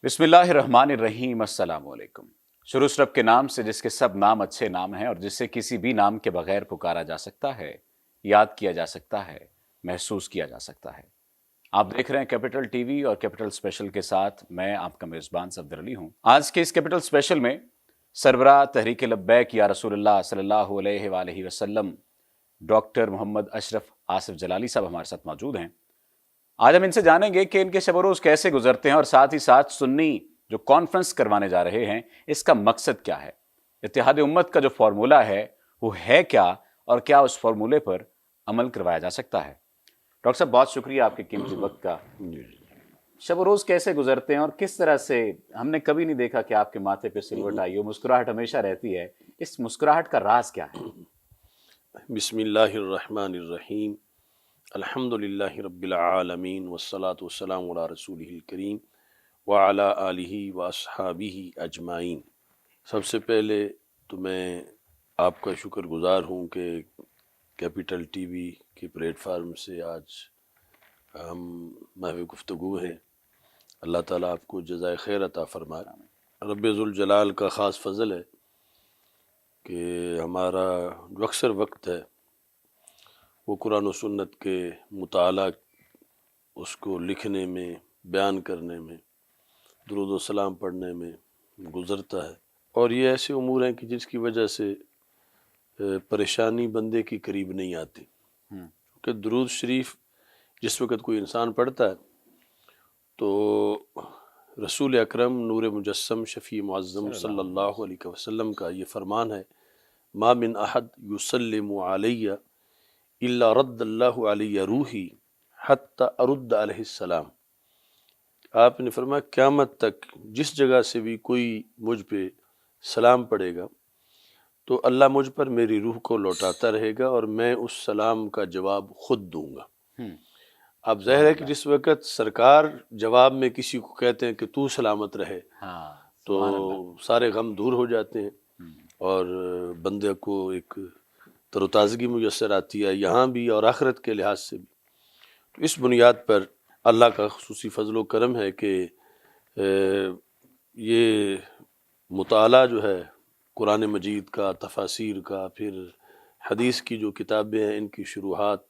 بسم اللہ الرحمن الرحیم السلام علیکم۔ شروع رب کے نام سے جس کے سب نام اچھے نام ہیں اور جس سے کسی بھی نام کے بغیر پکارا جا سکتا ہے، یاد کیا جا سکتا ہے، محسوس کیا جا سکتا ہے۔ آپ دیکھ رہے ہیں کیپٹل ٹی وی اور کیپٹل اسپیشل کے ساتھ میں آپ کا میزبان صفدر علی ہوں۔ آج کے اس کیپٹل اسپیشل میں سربراہ تحریک لبیک یا رسول اللہ صلی اللہ علیہ وآلہ وسلم ڈاکٹر محمد اشرف آصف جلالی صاحب ہمارے ساتھ موجود ہیں۔ آج ہم ان سے جانیں گے کہ ان کے شب و روز کیسے گزرتے ہیں اور ساتھ ہی ساتھ سنی جو کانفرنس کروانے جا رہے ہیں اس کا مقصد کیا ہے، اتحاد امت کا جو فارمولہ ہے وہ ہے کیا اور کیا اس فارمولے پر عمل کروایا جا سکتا ہے۔ ڈاکٹر صاحب بہت شکریہ آپ کے قیمتی وقت کا۔ شب و روز کیسے گزرتے ہیں اور کس طرح سے؟ ہم نے کبھی نہیں دیکھا کہ آپ کے ماتھے پہ سلوٹ آئی ہو، مسکراہٹ ہمیشہ رہتی ہے، اس مسکراہٹ کا راز کیا ہے؟ بسم اللہ الرحمن الرحیم، الحمد للہ رب العالمین والصلاة والسلام علی رسولہ الکریم وعلی آلہ واصحابہ اجمعین۔ سب سے پہلے تو میں آپ کا شکر گزار ہوں کہ کیپٹل ٹی وی کے پلیٹ فارم سے آج ہم محو گفتگو ہیں۔ اللہ تعالیٰ آپ کو جزائے خیر عطا فرمائے۔ رب ذوالجلال کا خاص فضل ہے کہ ہمارا جو اکثر وقت ہے وہ قرآن و سنت کے مطالعہ، اس کو لکھنے میں، بیان کرنے میں، درود و سلام پڑھنے میں گزرتا ہے۔ اور یہ ایسے امور ہیں کہ جس کی وجہ سے پریشانی بندے کی قریب نہیں آتی، کہ درود شریف جس وقت کوئی انسان پڑھتا ہے تو رسول اکرم نور مجسم شفیع معظم صلی اللہ علیہ وسلم کا یہ فرمان ہے، ما من احد یسلم علی الا رد اللہ علی روحی حتی ارد علیہ السلام۔ آپ نے فرمایا قیامت تک جس جگہ سے بھی کوئی مجھ پہ سلام پڑے گا تو اللہ مجھ پر میری روح کو لوٹاتا رہے گا اور میں اس سلام کا جواب خود دوں گا۔ اب ظاہر ہے کہ جس وقت سرکار جواب میں کسی کو کہتے ہیں کہ تو سلامت رہے تو سارے غم دور ہو جاتے ہیں اور بندے کو ایک تر و تازگی میسر آتی ہے، یہاں بھی اور آخرت کے لحاظ سے بھی۔ تو اس بنیاد پر اللہ کا خصوصی فضل و کرم ہے کہ یہ مطالعہ جو ہے قرآن مجید کا، تفاسیر کا، پھر حدیث کی جو کتابیں ہیں ان کی شروحات،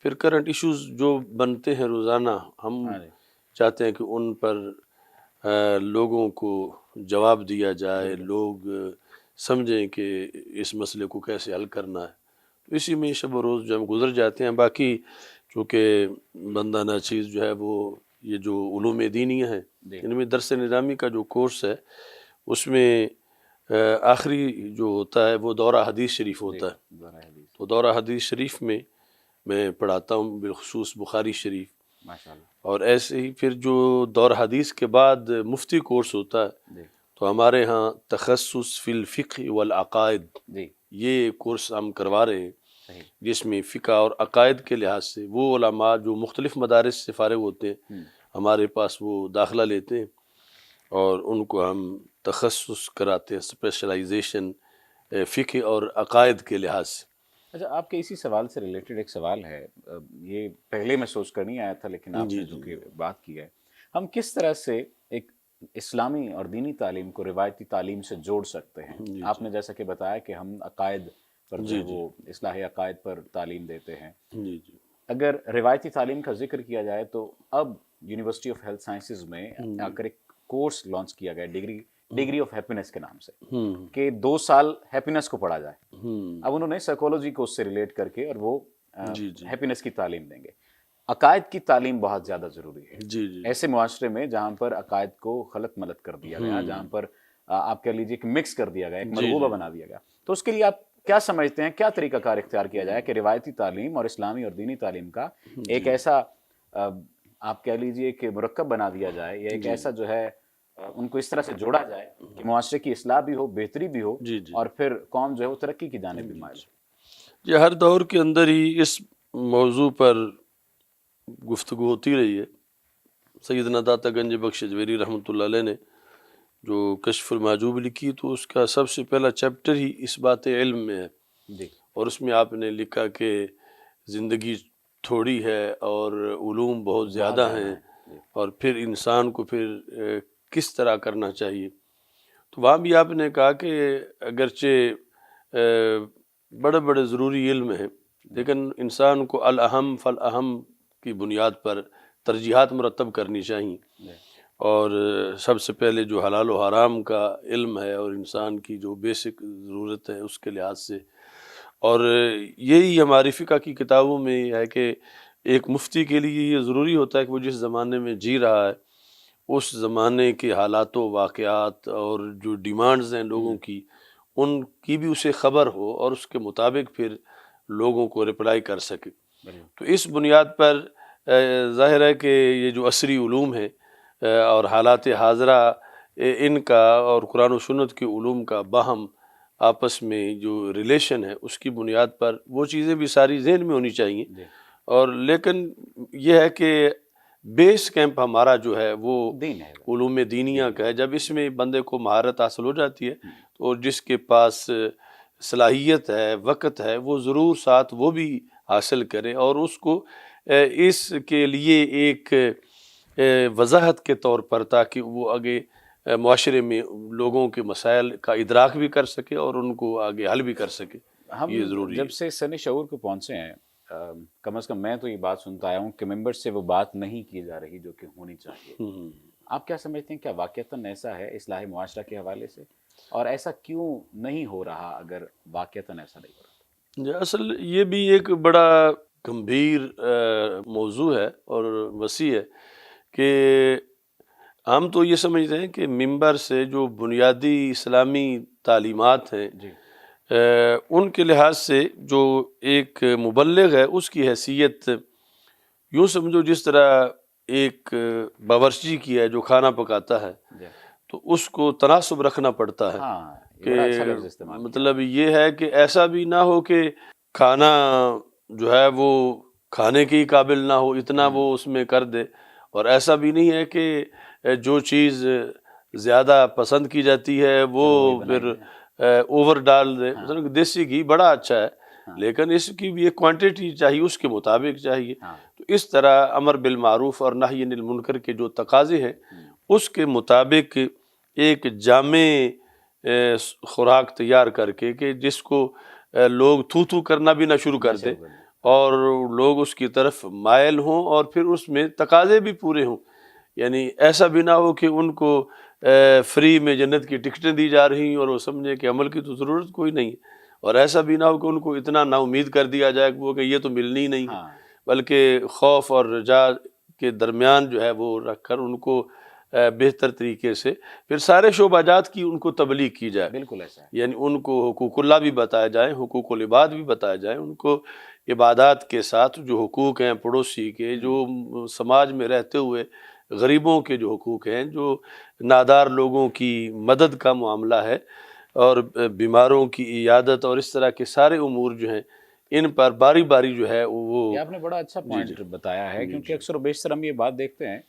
پھر کرنٹ ایشوز جو بنتے ہیں روزانہ، ہم چاہتے ہیں کہ ان پر لوگوں کو جواب دیا جائے، لوگ سمجھیں کہ اس مسئلے کو کیسے حل کرنا ہے۔ تو اسی میں شب و روز جو ہم گزر جاتے ہیں۔ باقی چونکہ بندہ ناچیز جو ہے وہ یہ جو علوم دینیہ ہیں ان میں درس نظامی کا جو کورس ہے اس میں آخری جو ہوتا ہے وہ دورہ حدیث شریف ہوتا ہے۔ تو دورہ حدیث شریف میں پڑھاتا ہوں، بالخصوص بخاری شریف، اور ایسے ہی پھر جو دور حدیث کے بعد مفتی کورس ہوتا ہے تو ہمارے ہاں تخصص فی الفقہ والعقائد یہ کورس ہم کروا رہے ہیں، جس میں فقہ اور عقائد کے لحاظ سے وہ علماء جو مختلف مدارس سے فارغ ہوتے ہیں ہمارے پاس وہ داخلہ لیتے ہیں اور ان کو ہم تخصص کراتے ہیں، اسپیشلائزیشن فقہ اور عقائد کے لحاظ سے۔ اچھا، آپ کے اسی سوال سے ریلیٹڈ ایک سوال ہے، یہ پہلے میں سوچ کر نہیں آیا تھا لیکن آپ نے جو کہ بات کی ہے، ہم کس طرح سے ایک اسلامی اور دینی تعلیم کو روایتی تعلیم سے جوڑ سکتے ہیں؟ آپ نے جیسا کہ بتایا کہ ہم عقائد پر جو وہ اصلاح عقائد پر تعلیم دیتے ہیں، اگر روایتی تعلیم کا ذکر کیا جائے تو اب یونیورسٹی آف ہیلتھ سائنسز میں آ کر ایک کورس لانچ کیا گیا ڈگری آف ہیپینس کے نام سے، کہ 2 سال ہیپینس کو پڑھا جائے۔ اب انہوں نے سائیکولوجی کو اس سے ریلیٹ کر کے اور وہ ہیپینس کی تعلیم دیں گے۔ عقائد کی تعلیم بہت زیادہ ضروری ہے ایسے معاشرے میں جہاں پر عقائد کو خلط ملط کر دیا گیا، جہاں پر آپ کہہ لیجیے کہ مکس کر دیا گیا، ایک مرغوبہ بنا دیا گیا۔ تو اس کے لیے آپ کیا سمجھتے ہیں، کیا طریقہ کار اختیار کیا جائے کہ روایتی تعلیم اور اسلامی اور دینی تعلیم کا ایک ایسا آپ کہہ لیجیے کہ مرکب بنا دیا جائے، یا ایک ایسا جو ہے ان کو اس طرح سے جوڑا جائے کہ معاشرے کی اصلاح بھی ہو، بہتری بھی ہو، اور پھر قوم جو ہے وہ ترقی کی جانب بھی مائل ہو؟ یہ ہر دور کے اندر ہی اس موضوع پر گفتگو ہوتی رہی ہے۔ سیدنا داتا گنج بخش اجمیری رحمۃ اللہ علیہ نے جو کشف المحجوب لکھی تو اس کا سب سے پہلا چیپٹر ہی اس بات علم میں ہے، اور اس میں آپ نے لکھا کہ زندگی تھوڑی ہے اور علوم بہت زیادہ ہیں، اور پھر انسان کو پھر کس طرح کرنا چاہیے. تو وہاں بھی آپ نے کہا کہ اگرچہ بڑے بڑے ضروری علم ہیں لیکن انسان کو الاہم فالاہم کی بنیاد پر ترجیحات مرتب کرنی چاہیے، اور سب سے پہلے جو حلال و حرام کا علم ہے اور انسان کی جو بیسک ضرورت ہے اس کے لحاظ سے. اور یہی ہماری فقہ کی کتابوں میں ہے کہ ایک مفتی کے لیے یہ ضروری ہوتا ہے کہ وہ جس زمانے میں جی رہا ہے اس زمانے کے حالات و واقعات اور جو ڈیمانڈز ہیں لوگوں کی ان کی بھی اسے خبر ہو اور اس کے مطابق پھر لوگوں کو رپلائی کر سکے. تو اس بنیاد پر ظاہر ہے کہ یہ جو عصری علوم ہیں اور حالات حاضرہ ان کا اور قرآن و سنت کے علوم کا باہم آپس میں جو ریلیشن ہے اس کی بنیاد پر وہ چیزیں بھی ساری ذہن میں ہونی چاہیے. اور لیکن یہ ہے کہ بیس کیمپ ہمارا جو ہے وہ دین ہے، علوم دینیہ کا ہے. جب اس میں بندے کو مہارت حاصل ہو جاتی ہے تو جس کے پاس صلاحیت ہے وقت ہے وہ ضرور ساتھ وہ بھی حاصل کرے اور اس کو اس کے لیے ایک وضاحت کے طور پر تاکہ وہ آگے معاشرے میں لوگوں کے مسائل کا ادراک بھی کر سکے اور ان کو آگے حل بھی کر سکے. ہم یہ ضروری جب سے سن شعور کو پہنچے ہیں کم از کم میں تو یہ بات سنتا آیا ہوں کہ ممبر سے وہ بات نہیں کی جا رہی جو کہ ہونی چاہیے. آپ کیا سمجھتے ہیں کیا واقعتاً ایسا ہے اصلاح معاشرہ کے حوالے سے، اور ایسا کیوں نہیں ہو رہا اگر واقعتاً ایسا نہیں ہو رہا؟ اصل یہ بھی ایک بڑا گمبھیر موضوع ہے اور وسیع ہے کہ ہم تو یہ سمجھتے ہیں کہ ممبر سے جو بنیادی اسلامی تعلیمات ہیں ان کے لحاظ سے جو ایک مبلغ ہے اس کی حیثیت یوں سمجھو جس طرح ایک باورچی کی ہے جو کھانا پکاتا ہے تو اس کو تناسب رکھنا پڑتا ہے. کہ مطلب یہ ہے کہ ایسا بھی نہ ہو کہ کھانا جو ہے وہ کھانے کے ہی قابل نہ ہو اتنا وہ اس میں کر دے، اور ایسا بھی نہیں ہے کہ جو چیز زیادہ پسند کی جاتی ہے وہ پھر اوور ڈال دے. دیسی گھی بڑا اچھا ہے لیکن اس کی بھی ایک کوانٹیٹی چاہیے اس کے مطابق چاہیے. تو اس طرح امر بالمعروف اور نہی عن المنکر کے جو تقاضے ہیں اس کے مطابق ایک جامع خوراک تیار کر کے کہ جس کو لوگ تھو کرنا بھی نہ شروع کر دے اور لوگ اس کی طرف مائل ہوں اور پھر اس میں تقاضے بھی پورے ہوں. یعنی ایسا بھی نہ ہو کہ ان کو فری میں جنت کی ٹکٹیں دی جا رہی ہیں اور وہ سمجھے کہ عمل کی تو ضرورت کوئی نہیں، اور ایسا بھی نہ ہو کہ ان کو اتنا نا امید کر دیا جائے کہ یہ تو ملنی نہیں ہے، بلکہ خوف اور رجا کے درمیان جو ہے وہ رکھ کر ان کو بہتر طریقے سے پھر سارے شعبہ جات کی ان کو تبلیغ کی جائے. بالکل ایسا ہے. یعنی ان کو حقوق اللہ بھی بتایا جائے، حقوق العباد بھی بتایا جائے، ان کو عبادات کے ساتھ جو حقوق ہیں پڑوسی کے، جو سماج میں رہتے ہوئے غریبوں کے جو حقوق ہیں، جو نادار لوگوں کی مدد کا معاملہ ہے اور بیماروں کی عیادت اور اس طرح کے سارے امور جو ہیں ان پر باری باری جو ہے وہ یہ آپ نے بڑا اچھا پوائنٹ بتایا ہے کیونکہ اکثر و بیشتر ہم یہ بات دیکھتے ہیں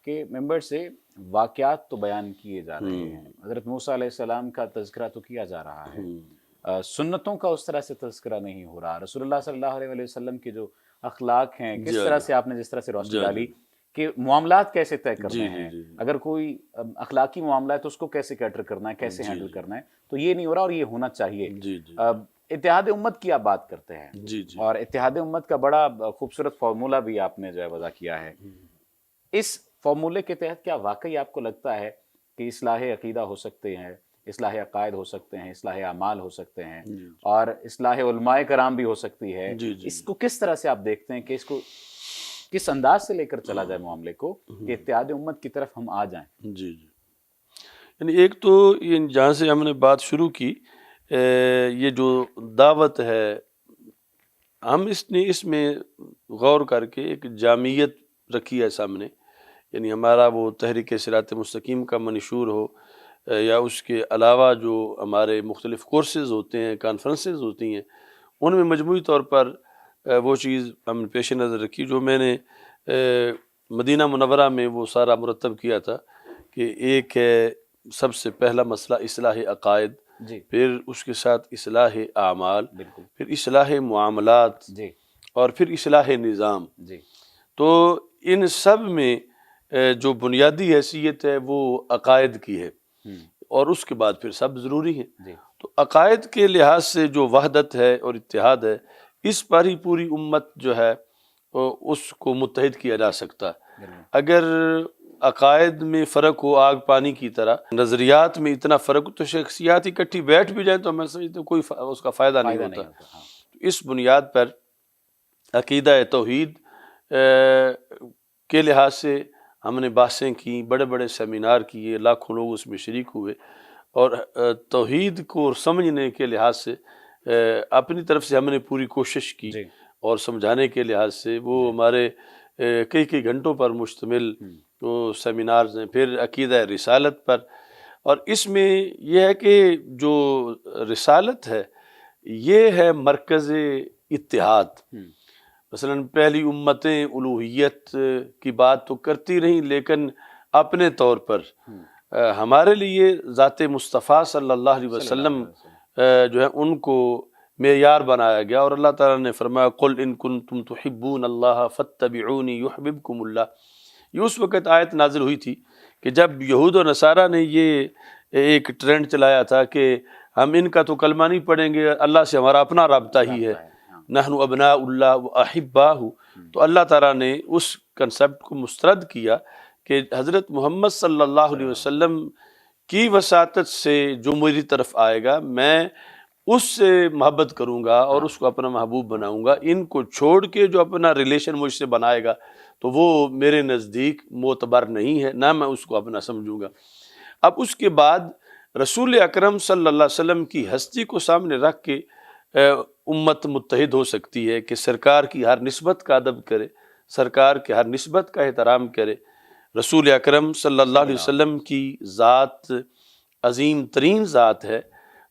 کہ ممبر سے واقعات تو بیان کیے جا رہے ہیں، حضرت موسیٰ علیہ السلام کا تذکرہ تو کیا جا رہا ہے، سنتوں کا اس طرح سے تذکرہ نہیں ہو رہا. رسول اللہ صلی اللہ علیہ وسلم کے جو اخلاق ہیں کس طرح سے آپ نے جس طرح سے روشنی ڈالی کہ معاملات کیسے طے کرنے ہیں، اگر کوئی اخلاقی معاملہ ہے تو اس کو کیسے کیٹر کرنا ہے، کیسے ہینڈل کرنا ہے، تو یہ نہیں ہو رہا اور یہ ہونا چاہیے. اتحاد امت کی آپ بات کرتے ہیں اور اتحاد امت کا بڑا خوبصورت فارمولہ بھی آپ نے جو ہے وضع کیا ہے. اس فارمولے کے تحت کیا واقعی آپ کو لگتا ہے کہ اصلاح عقیدہ ہو سکتے ہیں، اصلاح عقائد ہو سکتے ہیں، اصلاح اعمال ہو سکتے ہیں اور اصلاح علماء کرام بھی ہو سکتی ہے؟ اس کو کس طرح سے آپ دیکھتے ہیں کہ اس کو کس انداز سے لے کر چلا جائے معاملے کو کہ اتحاد امت کی طرف ہم آ جائیں؟ یعنی ایک تو جہاں سے ہم نے بات شروع کی یہ جو دعوت ہے ہم اس میں غور کر کے ایک جامعیت رکھی ہے سامنے. یعنی ہمارا وہ تحریک صراط مستقیم کا منشور ہو یا اس کے علاوہ جو ہمارے مختلف کورسز ہوتے ہیں، کانفرنسز ہوتی ہیں، ان میں مجموعی طور پر وہ چیز ہم پیش نظر رکھی جو میں نے مدینہ منورہ میں وہ سارا مرتب کیا تھا کہ ایک ہے سب سے پہلا مسئلہ اصلاح عقائد، پھر اس کے ساتھ اصلاح اعمال، پھر اصلاح معاملات اور پھر اصلاح نظام. تو ان سب میں جو بنیادی حیثیت ہے وہ عقائد کی ہے، اور اس کے بعد پھر سب ضروری ہیں۔ جی تو عقائد کے لحاظ سے جو وحدت ہے اور اتحاد ہے، اس پر ہی پوری امت جو ہے اس کو متحد کیا جا سکتا ہے۔ بالکل اگر عقائد میں فرق ہو آگ پانی کی طرح، نظریات میں اتنا فرق ہو، تو شخصیات اکٹھی بیٹھ بھی جائیں تو میں سمجھتا ہوں کوئی اس کا فائدہ نہیں ہوتا۔ ہاں اس بنیاد پر عقیدہ توحید کے لحاظ سے ہم نے بحثیں کی، بڑے بڑے سیمینار کیے، لاکھوں لوگ اس میں شریک ہوئے، اور توحید کو سمجھنے کے لحاظ سے اپنی طرف سے ہم نے پوری کوشش کی، جی اور سمجھانے کے لحاظ سے وہ ہمارے کئی گھنٹوں پر مشتمل وہ سیمینارز ہیں۔ پھر عقیدہ رسالت پر، اور اس میں یہ ہے کہ جو رسالت ہے یہ ہے مرکز اتحاد۔ مثلا پہلی امتیں الوہیت کی بات تو کرتی رہیں، لیکن اپنے طور پر ہمارے لیے ذات مصطفیٰ صلی اللہ علیہ وسلم جو ہے ان کو معیار بنایا گیا، اور اللہ تعالیٰ نے فرمایا قل ان کنتم تحبون اللہ فاتبعونی یحببکم اللہ۔ یہ اس وقت آیت نازل ہوئی تھی کہ جب یہود و نصارہ نے یہ ایک ٹرینڈ چلایا تھا کہ ہم ان کا تو کلمہ نہیں پڑھیں گے، اللہ سے ہمارا اپنا رابطہ ہی ہے، نحن ابناء اللہ و احباہ۔ تو اللہ تعالیٰ نے اس کنسپٹ کو مسترد کیا کہ حضرت محمد صلی اللہ علیہ وسلم کی وساطت سے جو میری طرف آئے گا میں اس سے محبت کروں گا اور اس کو اپنا محبوب بناؤں گا۔ ان کو چھوڑ کے جو اپنا ریلیشن مجھ سے بنائے گا تو وہ میرے نزدیک معتبر نہیں ہے، نہ میں اس کو اپنا سمجھوں گا۔ اب اس کے بعد رسول اکرم صلی اللہ علیہ وسلم کی ہستی کو سامنے رکھ کے امت متحد ہو سکتی ہے کہ سرکار کی ہر نسبت کا ادب کرے، سرکار کے ہر نسبت کا احترام کرے۔ رسول اکرم صلی اللہ علیہ وسلم کی ذات عظیم ترین ذات ہے،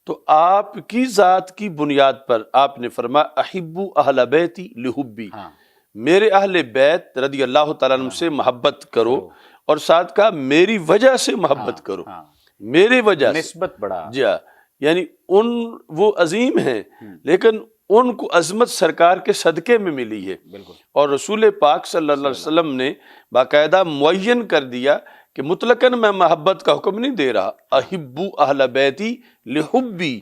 تو آپ کی ذات کی بنیاد پر آپ نے فرمایا احبو اہل بیتی لحبی، میرے اہل بیت رضی اللہ تعالیٰ عنہ سے محبت کرو، اور ساتھ کہا میری وجہ سے محبت کرو، میری وجہ سے نسبت بڑا، جی ہاں، یعنی وہ عظیم ہیں لیکن ان کو عظمت سرکار کے صدقے میں ملی ہے۔ اور رسول پاک صلی اللہ علیہ وسلم نے باقاعدہ معین کر دیا کہ مطلقاً میں محبت کا حکم نہیں دے رہا، احبو اہل بیتی لحبی،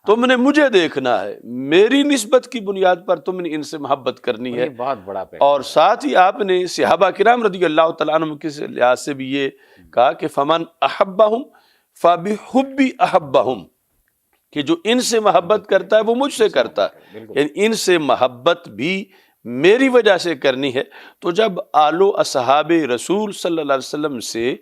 تم نے مجھے دیکھنا ہے، میری نسبت کی بنیاد پر تم نے ان سے محبت کرنی ہے۔ بہت بڑا اور ساتھ ہی آپ نے صحابہ کرام رضی اللہ تعالیٰ عنہ کے لحاظ سے بھی یہ کہا کہ فمن احبہم فبحبی احبہم، کہ جو ان سے محبت کرتا ہے وہ مجھ سے کرتا ہے، یعنی ان سے محبت بھی میری وجہ سے کرنی ہے۔ تو جب آل و اصحاب رسول صلی اللہ علیہ وسلم سے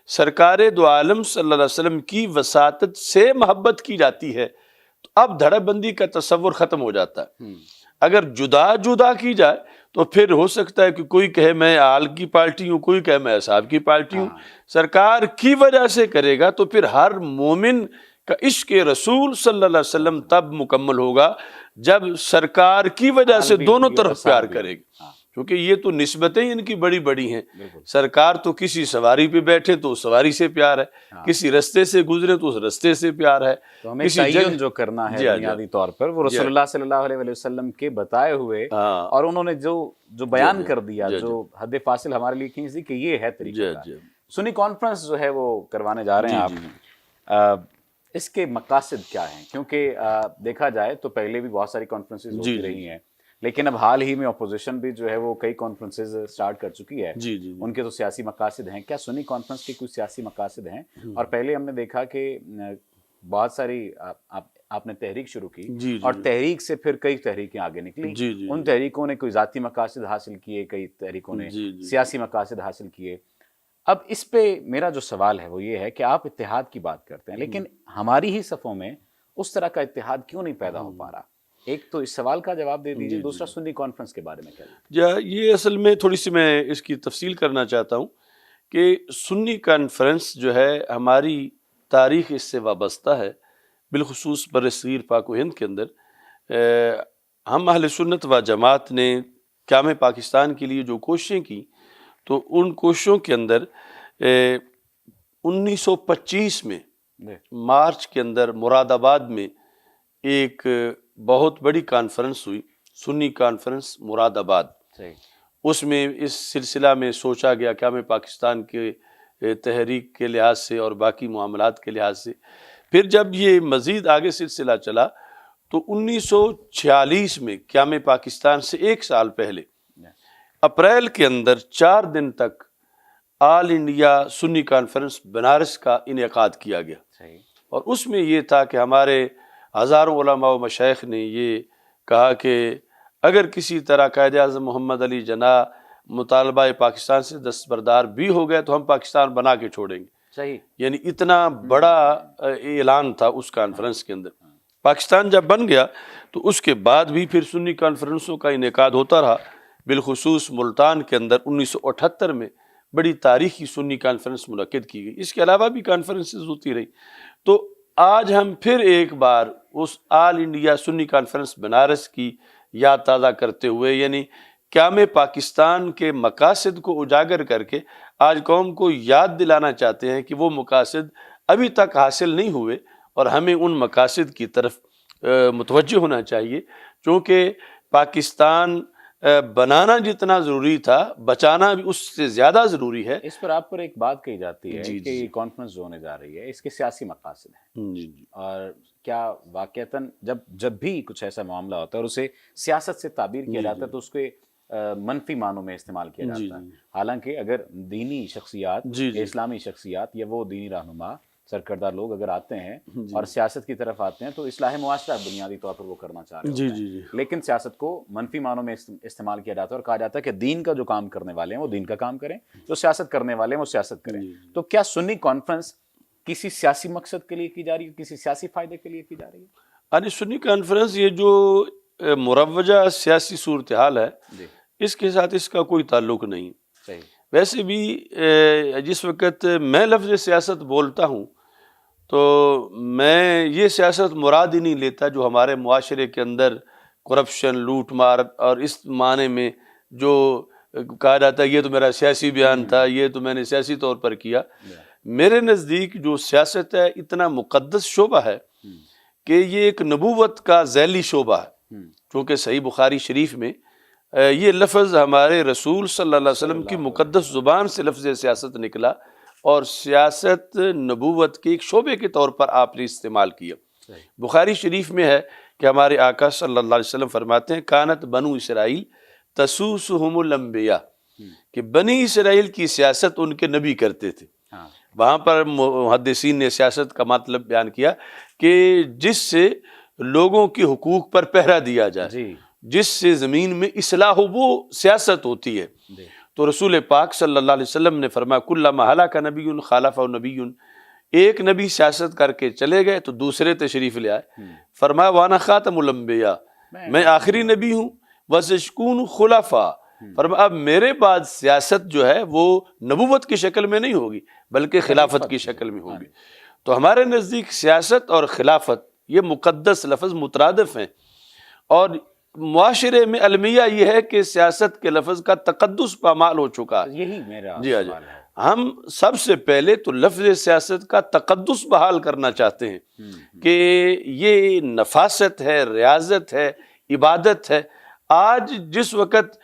سرکار دو عالم صلی اللہ علیہ وسلم کی وساطت سے محبت کی جاتی ہے تو اب دھڑے بندی کا تصور ختم ہو جاتا ہے۔ اگر جدا جدا کی جائے تو پھر ہو سکتا ہے کہ کوئی کہے میں آل کی پارٹی ہوں، کوئی کہے میں اصحاب کی پارٹی ہوں۔ سرکار کی وجہ سے کرے گا تو پھر ہر مومن کا عشق رسول صلی اللہ علیہ وسلم تب مکمل ہوگا جب سرکار کی وجہ سے دونوں طرف پیار کرے گا، کیونکہ یہ تو نسبتیں ان کی بڑی بڑی ہیں۔ سرکار تو کسی سواری پہ بیٹھے تو اس سواری سے پیار ہے، کسی رستے سے گزرے تو اس رستے سے پیار ہے، تو ہمیں تعین جو کرنا ہے بنیادی طور پر وہ رسول اللہ صلی اللہ علیہ وسلم کے بتائے ہوئے، اور انہوں نے جو بیان کر دیا، جو حد فاصل ہمارے لیے کھینچ دی کہ یہ ہے طریقہ۔ سنی کانفرنس جو ہے وہ کروانے جا رہے ہیں آپ، اس کے مقاصد کیا ہیں؟ کیونکہ دیکھا جائے تو پہلے بھی بہت ساری کانفرنسز ہوتی رہی ہیں، لیکن اب حال ہی میں اپوزیشن بھی جو ہے وہ کئی کانفرنسز سٹارٹ کر چکی ہے، ان کے تو سیاسی مقاصد ہیں۔ کیا سنی کانفرنس کے کچھ سیاسی مقاصد ہیں؟ اور پہلے ہم نے دیکھا کہ بہت ساری آپ نے تحریک شروع کی، اور تحریک سے پھر کئی تحریکیں آگے نکلی، ان تحریکوں نے کوئی ذاتی مقاصد حاصل کیے، کئی تحریکوں نے سیاسی مقاصد حاصل کیے۔ اب اس پہ میرا جو سوال ہے وہ یہ ہے کہ آپ اتحاد کی بات کرتے ہیں، لیکن ہماری ہی صفوں میں اس طرح کا اتحاد کیوں نہیں پیدا ہو پا رہا؟ ایک تو اس سوال کا جواب دے دیجیے، دوسرا سنی کانفرنس کے بارے میں کیا؟ یہ اصل میں تھوڑی سی میں اس کی تفصیل کرنا چاہتا ہوں کہ سنی کانفرنس جو ہے ہماری تاریخ اس سے وابستہ ہے، بالخصوص برصغیر پاک و ہند کے اندر ہم اہل سنت و جماعت نے قیام پاکستان کے لیے جو کوششیں کی، تو ان کوششوں کے اندر 1925 میں مارچ کے اندر مراد آباد میں ایک بہت بڑی کانفرنس ہوئی، سنی کانفرنس مراد آباد۔ اس میں اس سلسلہ میں سوچا گیا قیام پاکستان کے تحریک کے لحاظ سے اور باقی معاملات کے لحاظ سے۔ پھر جب یہ مزید آگے سلسلہ چلا تو 1946 میں قیام پاکستان سے 1 سال پہلے اپریل کے اندر 4 دن تک آل انڈیا سنی کانفرنس بنارس کا انعقاد کیا گیا، صحیح۔ اور اس میں یہ تھا کہ ہمارے ہزاروں علماء و مشائخ نے یہ کہا کہ اگر کسی طرح قائد اعظم محمد علی جناح مطالبہ پاکستان سے دستبردار بھی ہو گئے تو ہم پاکستان بنا کے چھوڑیں گے۔ صحیح۔ یعنی اتنا بڑا اعلان تھا اس کانفرنس کے اندر۔ پاکستان جب بن گیا تو اس کے بعد بھی پھر سنی کانفرنسوں کا انعقاد ہوتا رہا، بالخصوص ملتان کے اندر 1978 میں بڑی تاریخی سنی کانفرنس منعقد کی گئی۔ اس کے علاوہ بھی کانفرنسز ہوتی رہی۔ تو آج ہم پھر ایک بار اس آل انڈیا سنی کانفرنس بنارس کی یاد تازہ کرتے ہوئے، یعنی قیام پاکستان کے مقاصد کو اجاگر کر کے آج قوم کو یاد دلانا چاہتے ہیں کہ وہ مقاصد ابھی تک حاصل نہیں ہوئے اور ہمیں ان مقاصد کی طرف متوجہ ہونا چاہیے، چونکہ پاکستان بنانا جتنا ضروری تھا بچانا بھی اس سے زیادہ ضروری ہے۔ اس پر آپ پر ایک بات کہی جاتی ہے جی کہ یہ کانفرنس جو ہونے جا رہی ہے اس کے سیاسی مقاصد ہیں، جی جی اور کیا واقعتاً جب بھی کچھ ایسا معاملہ ہوتا ہے اور اسے سیاست سے تعبیر کیا جاتا ہے تو اس کے منفی معنوں میں استعمال کیا جاتا ہے، حالانکہ اگر دینی شخصیات، اسلامی شخصیات یا وہ دینی رہنما سرکردہ لوگ اگر آتے ہیں اور سیاست کی طرف آتے ہیں تو اصلاح معاشرہ بنیادی طور پر وہ کرنا چاہ رہے ہوتے ہیں، لیکن سیاست کو منفی معنوں میں استعمال کیا جاتا ہے اور کہا جاتا ہے کہ دین کا جو کام کرنے والے ہیں وہ دین کا کام کریں، جو سیاست کرنے والے ہیں وہ سیاست کریں۔ تو کیا سنی کانفرنس کسی سیاسی مقصد کے لیے کی جا رہی ہے، کسی سیاسی فائدے کے لیے کی جا رہی ہے؟ یعنی سنی کانفرنس یہ جو مروجہ سیاسی صورتحال ہے اس کے ساتھ اس کا کوئی تعلق نہیں۔ صحیح۔ ویسے بھی جس وقت میں لفظ سیاست بولتا ہوں تو میں یہ سیاست مراد ہی نہیں لیتا جو ہمارے معاشرے کے اندر کرپشن، لوٹ مار اور اس معنی میں جو کہا جاتا ہے یہ تو میرا سیاسی بیان تھا، یہ تو میں نے سیاسی طور پر کیا۔ میرے نزدیک جو سیاست ہے اتنا مقدس شعبہ ہے کہ یہ ایک نبوت کا ذیلی شعبہ ہے، چونکہ صحیح بخاری شریف میں یہ لفظ ہمارے رسول صلی اللہ علیہ وسلم کی مقدس زبان سے لفظ سیاست نکلا اور سیاست نبوت کے ایک شعبے کے طور پر آپ نے استعمال کیا۔ بخاری شریف میں ہے کہ ہمارے آقا صلی اللہ علیہ وسلم فرماتے ہیں کانت بنو اسرائیل تسوسہم الانبیاء، کہ بنی اسرائیل کی سیاست ان کے نبی کرتے تھے۔ وہاں پر محدثین نے سیاست کا مطلب بیان کیا کہ جس سے لوگوں کے حقوق پر پہرا دیا جائے، جس سے زمین میں اصلاح ہو، وہ سیاست ہوتی ہے۔ تو رسول پاک صلی اللہ علیہ وسلم نے فرمایا کلما ہلاک نبی خالفہ نبی، ایک نبی سیاست کر کے چلے گئے تو دوسرے تشریف لے آئے۔ فرمایا وانا خاتم الانبیاء، میں آخری نبی ہوں، وسیکون خلفاء، فرمایا اب میرے بعد سیاست جو ہے وہ نبوت کی شکل میں نہیں ہوگی بلکہ خلافت کی شکل میں ہوگی۔ تو ہمارے نزدیک سیاست اور خلافت یہ مقدس لفظ مترادف ہیں، اور معاشرے میں المیہ یہ ہے کہ سیاست کے لفظ کا تقدس پامال ہو چکا ہے۔ یہی میرا سوال ہے۔ ہم سب سے پہلے تو لفظ سیاست کا تقدس بحال کرنا چاہتے ہیں کہ یہ نفاست ہے، ریاضت ہے، عبادت ہے۔ آج جس وقت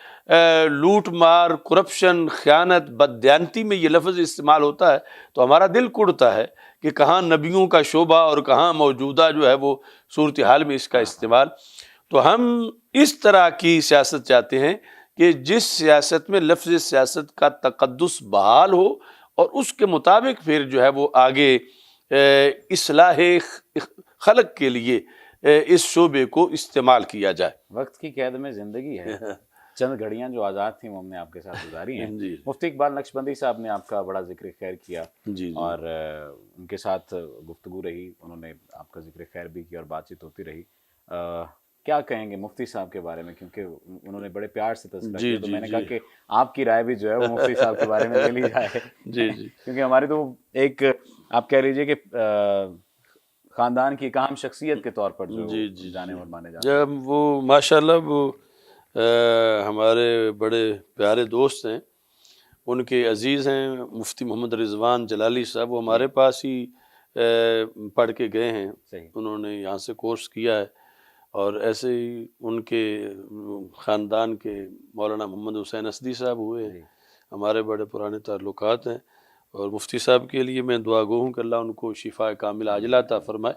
لوٹ مار، کرپشن، خیانت، بددیانتی میں یہ لفظ استعمال ہوتا ہے تو ہمارا دل کڑتا ہے کہ کہاں نبیوں کا شعبہ اور کہاں موجودہ جو ہے وہ صورتحال میں اس کا استعمال۔ تو ہم اس طرح کی سیاست چاہتے ہیں کہ جس سیاست میں لفظ سیاست کا تقدس بحال ہو اور اس کے مطابق پھر جو ہے وہ آگے اصلاح خلق کے لیے اس شعبے کو استعمال کیا جائے۔ وقت کی قید میں زندگی ہے، چند گھڑیاں جو آزاد تھیں وہ ہم نے آپ کے ساتھ گزاری ہیں۔ مفتی اقبال نقشبندی صاحب نے آپ کا بڑا ذکر خیر کیا اور ان کے ساتھ گفتگو رہی، انہوں نے آپ کا ذکر خیر بھی کیا اور بات چیت ہوتی رہی۔ کیا کہیں گے مفتی صاحب کے بارے میں، کیونکہ انہوں نے بڑے پیار سے تذکرہ کیا تو میں نے کہا کہ آپ کی رائے بھی جو ہے وہ مفتی صاحب کے بارے میں لے لی جائے، کیونکہ ہماری تو ایک آپ کہہ لیجئے کہ خاندان کی ایک اہم شخصیت کے طور پر جو جانے اور مانے جاتے ہیں۔ وہ ماشاءاللہ وہ ہمارے بڑے پیارے دوست ہیں، ان کے عزیز ہیں مفتی محمد رضوان جلالی صاحب، وہ ہمارے پاس ہی پڑھ کے گئے ہیں، انہوں نے یہاں سے کورس کیا ہے اور ایسے ہی ان کے خاندان کے مولانا محمد حسین اسدی صاحب ہوئے ہیں، ہمارے بڑے پرانے تعلقات ہیں، اور مفتی صاحب کے لیے میں دعا گو ہوں کہ اللہ ان کو شفاء کامل عاجلہ عطا فرمائے۔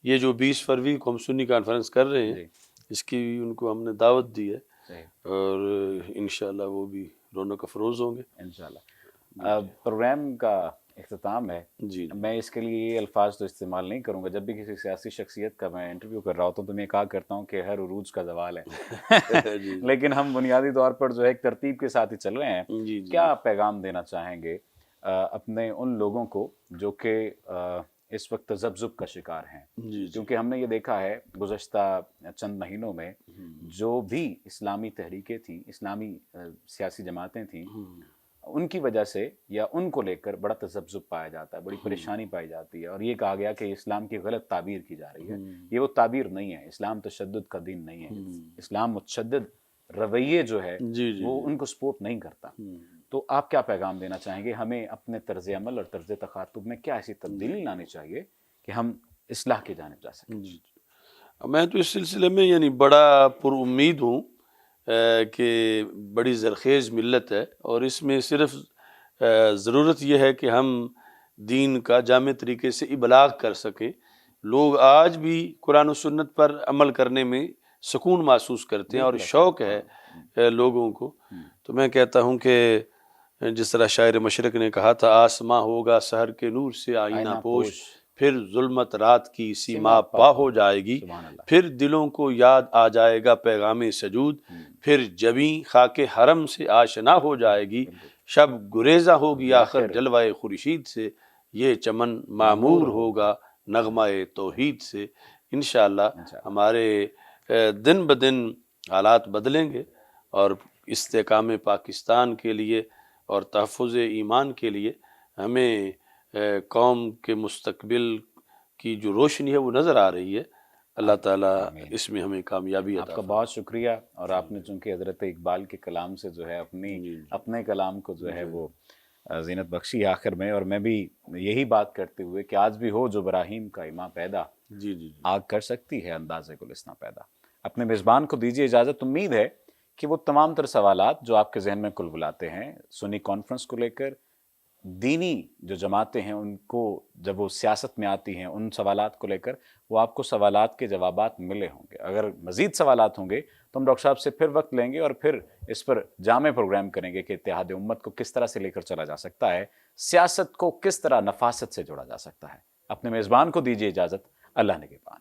یہ جو 20 فروری کو ہم سنی کانفرنس کر رہے ہیں، اس کی ان کو ہم نے دعوت دی ہے، اور انشاءاللہ وہ بھی رونق افروز ہوں گے انشاءاللہ۔ پروگرام کا اختتام ہے، جی میں اس کے لیے یہ الفاظ تو استعمال نہیں کروں گا، جب بھی کسی سیاسی شخصیت کا میں انٹرویو کر رہا ہوتا ہوں تو میں کہا کرتا ہوں کہ ہر عروج کا زوال ہے جی لیکن ہم بنیادی طور پر جو ہے ایک ترتیب کے ساتھ ہی چل رہے ہیں۔ جی کیا پیغام دینا چاہیں گے اپنے ان لوگوں کو جو کہ اس وقت تذبذب کا شکار ہیں؟ جی کیونکہ ہم نے یہ دیکھا ہے گزشتہ چند مہینوں میں جو بھی اسلامی تحریکیں تھیں، اسلامی سیاسی جماعتیں تھیں، ان کی وجہ سے یا ان کو لے کر بڑا تذبذب پایا جاتا ہے، بڑی پریشانی پائی جاتی ہے، اور یہ کہا گیا کہ اسلام کی غلط تعبیر کی جا رہی ہے۔ یہ وہ تعبیر نہیں ہے، اسلام تشدد کا دین نہیں ہے، اسلام متشدد رویے جو ہے وہ ان کو سپورٹ نہیں کرتا۔ تو آپ کیا پیغام دینا چاہیں گے؟ ہمیں اپنے طرز عمل اور طرز تخاطب میں کیا ایسی تبدیلی لانی چاہیے کہ ہم اصلاح کی جانب جا سکیں؟ میں تو اس سلسلے میں یعنی بڑا پر امید ہوں کہ بڑی زرخیز ملت ہے، اور اس میں صرف ضرورت یہ ہے کہ ہم دین کا جامع طریقے سے ابلاغ کر سکیں۔ لوگ آج بھی قرآن و سنت پر عمل کرنے میں سکون محسوس کرتے ہیں اور شوق ہے لوگوں کو۔ تو میں کہتا ہوں کہ جس طرح شاعر مشرق نے کہا تھا، آسماں ہوگا سحر کے نور سے آئینہ پوش، پھر ظلمت رات کی سیما پا ہو جائے گی، پھر دلوں کو یاد آ جائے گا پیغام سجود، پھر جبیں خاک حرم سے آشنا ہو جائے گی، شب گریزہ ہوگی آخر جلوہ خورشید سے، یہ چمن معمور ہوگا نغمہ توحید سے۔ انشاءاللہ ہمارے دن بدن حالات بدلیں گے، اور استحکام پاکستان کے لیے اور تحفظ ایمان کے لیے ہمیں قوم کے مستقبل کی جو روشنی ہے وہ نظر آ رہی ہے۔ اللہ تعالیٰ اس میں ہمیں کامیابی عطا آپ کا بہت شکریہ، اور آپ نے چونکہ حضرت اقبال کے کلام سے جو ہے اپنے کلام کو جو ہے وہ زینت بخشی آخر میں، اور میں بھی یہی بات کرتے ہوئے کہ آج بھی ہو جو براہیم کا ایماں پیدا، آگ کر سکتی ہے انداز گلستاں پیدا۔ اپنے میزبان کو دیجیے اجازت۔ امید ہے کہ وہ تمام تر سوالات جو آپ کے ذہن میں کل بلاتے ہیں سنی کانفرنس کو لے کر، دینی جو جماعتیں ہیں ان کو جب وہ سیاست میں آتی ہیں ان سوالات کو لے کر، وہ آپ کو سوالات کے جوابات ملے ہوں گے۔ اگر مزید سوالات ہوں گے تو ہم ڈاکٹر صاحب سے پھر وقت لیں گے اور پھر اس پر جامع پروگرام کریں گے کہ اتحاد امت کو کس طرح سے لے کر چلا جا سکتا ہے، سیاست کو کس طرح نفاست سے جوڑا جا سکتا ہے۔ اپنے میزبان کو دیجیے اجازت۔ اللہ نگہبان۔